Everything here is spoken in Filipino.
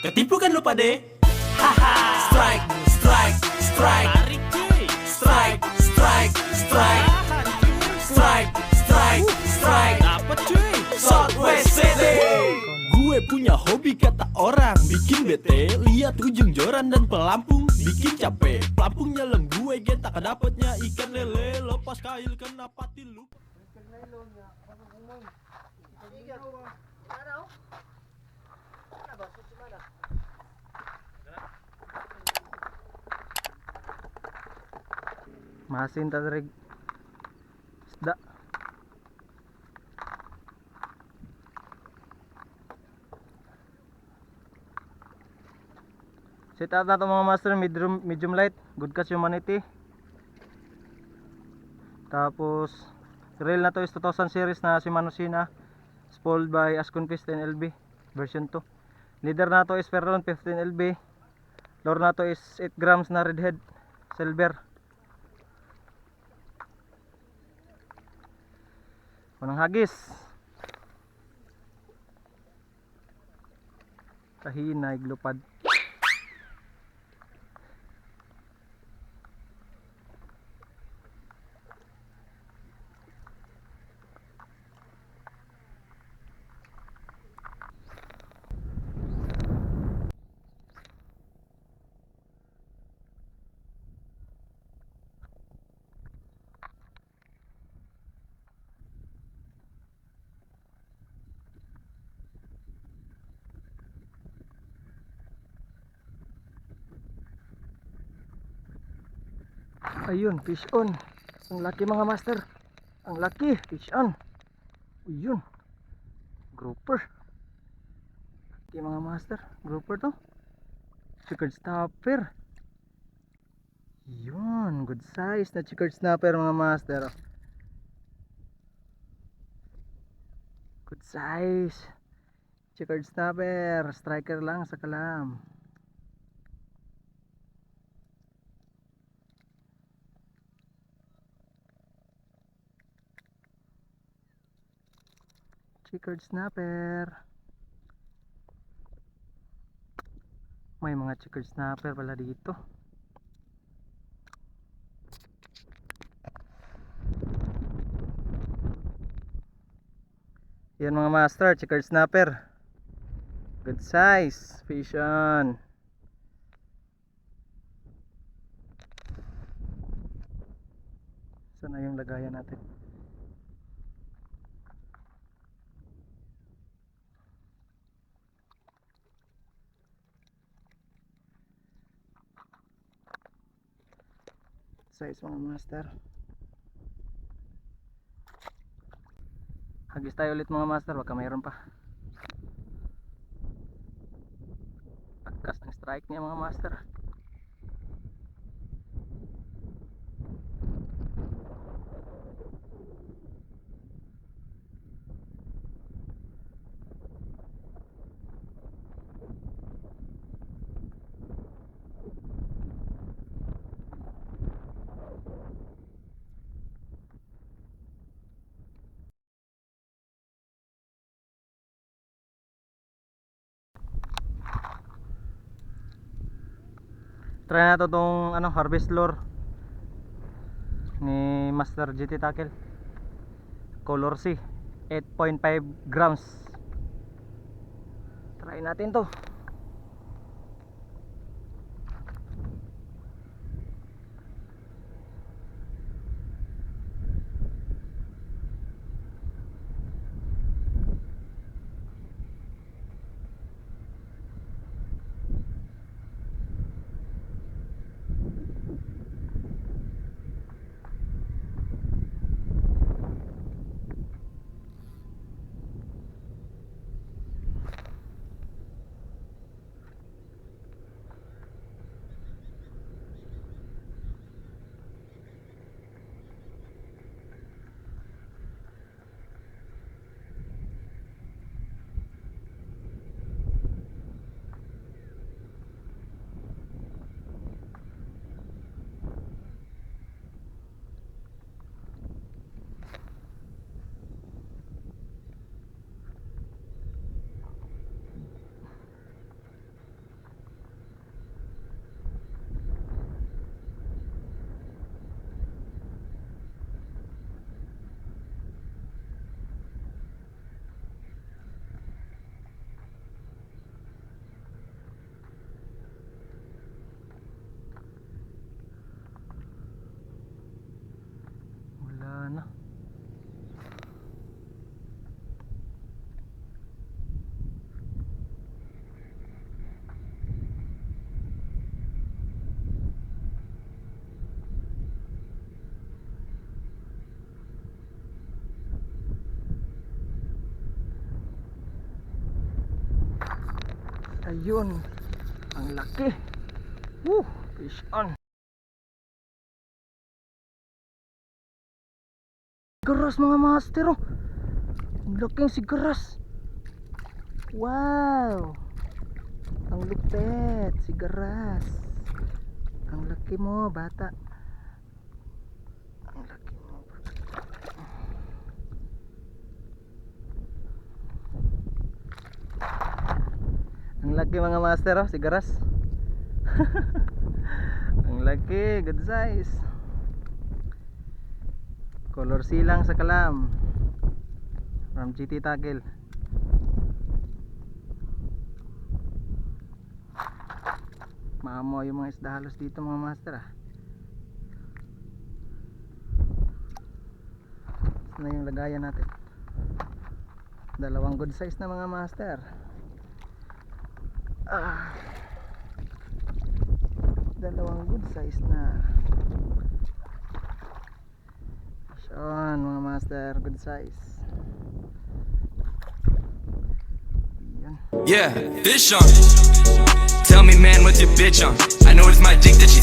Ketipu kan lu pade? Haha. Strike, strike, strike. Tarik cuy. Strike, strike, strike. Strike, strike, strike. Dapat cuy. Southwest City. Gue punya hobi kata orang, bikin bete, lihat ujung joran dan pelampung, bikin capek. Pelampung nyelem gue gentak dapatnya ikan lele, lepas kail kena pati lupa. Masin tadrig isda. Set out na to mga master, medium light, good catch humanity. Tapos reel na to is 2000 series na Shimano Sina, spoiled by Ascon 15 LB version 2. Leader na to is Ferron 15 LB. Lure na to is 8 grams na redhead silver. Unang hagis. Kahinay glupad. Ayun, fish on. Ang laki mga master. Ang laki, fish on. Ayun. Grouper. Laki mga master. Grouper to. Chickered snapper. Yun, good size na chickered snapper mga master. Good size. Chickered snapper. Striker lang sa kalam. Chickered snapper. May mga chickered snapper pala dito. Yan mga master, chickered snapper. Good size fish on. Saan na yung lagayan natin? Size mga master. Hagis tayo ulit mga master, baka mayroon pa. Pagkas ng strike niya mga master. Try na to tong harvest lure ni Master GT Tackle, Color C 8.5 grams. Try natin to. Ayun. Ang laki. Woo! Fish on. Sigaras mga master oh. Ang laking sigaras. Wow. Ang lupet. Sigaras. Ang laki mo bata. Ang laki mo bata. Ang laki mga master oh. Sigaras. Ang laki. Good size. Color silang sa kalam from GT Tackle. Maamo yung mga isda halos dito mga master ah. Ito na yung lagayan natin. Dalawang good size na mga master. Dalawang good size na. Yan mga master, good size. Yeah, fish on. Tell me, man, what's your bitch on? I know it's my dick that she